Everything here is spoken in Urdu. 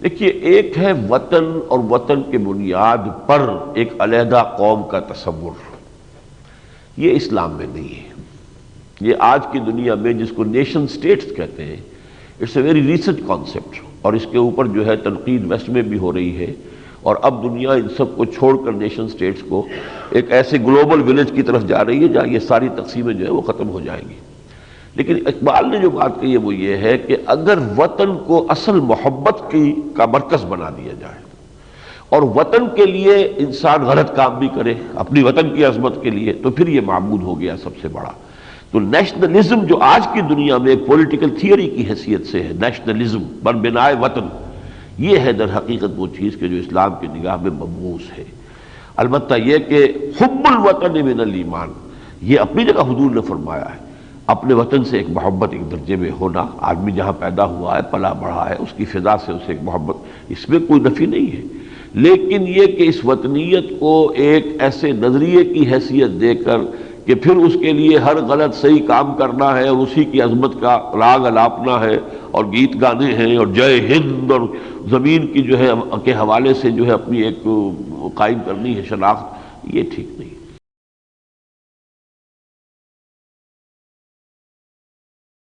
دیکھیے، ایک ہے وطن اور وطن کے بنیاد پر ایک علیحدہ قوم کا تصور، یہ اسلام میں نہیں ہے۔ یہ آج کی دنیا میں جس کو نیشن سٹیٹس کہتے ہیں، it's a very recent concept, اور اس کے اوپر جو ہے تنقید ویسٹ میں بھی ہو رہی ہے، اور اب دنیا ان سب کو چھوڑ کر نیشن سٹیٹس کو ایک ایسے گلوبل ولیج کی طرف جا رہی ہے جہاں یہ ساری تقسیمیں جو ہے وہ ختم ہو جائیں گی۔ لیکن اقبال نے جو بات کہی ہے وہ یہ ہے کہ اگر وطن کو اصل محبت کا مرکز بنا دیا جائے اور وطن کے لیے انسان غلط کام بھی کرے اپنی وطن کی عظمت کے لیے، تو پھر یہ معبود ہو گیا سب سے بڑا۔ تو نیشنلزم جو آج کی دنیا میں ایک پولیٹیکل تھیوری کی حیثیت سے ہے، نیشنلزم بر بنائے وطن، یہ ہے در حقیقت وہ چیز کہ جو اسلام کی نگاہ میں مبعوث ہے۔ البتہ یہ کہ حب الوطن من الایمان، یہ اپنی جگہ حضور نے فرمایا ہے، اپنے وطن سے ایک محبت ایک درجے میں ہونا، آدمی جہاں پیدا ہوا ہے، پلا بڑھا ہے، اس کی فضا سے اسے ایک محبت، اس میں کوئی نفی نہیں ہے۔ لیکن یہ کہ اس وطنیت کو ایک ایسے نظریے کی حیثیت دے کر کہ پھر اس کے لیے ہر غلط صحیح کام کرنا ہے اور اسی کی عظمت کا راگ الاپنا ہے اور گیت گانے ہیں اور جے ہند اور زمین کی جو ہے کے حوالے سے جو ہے اپنی ایک قائم کرنی ہے شناخت، یہ ٹھیک نہیں۔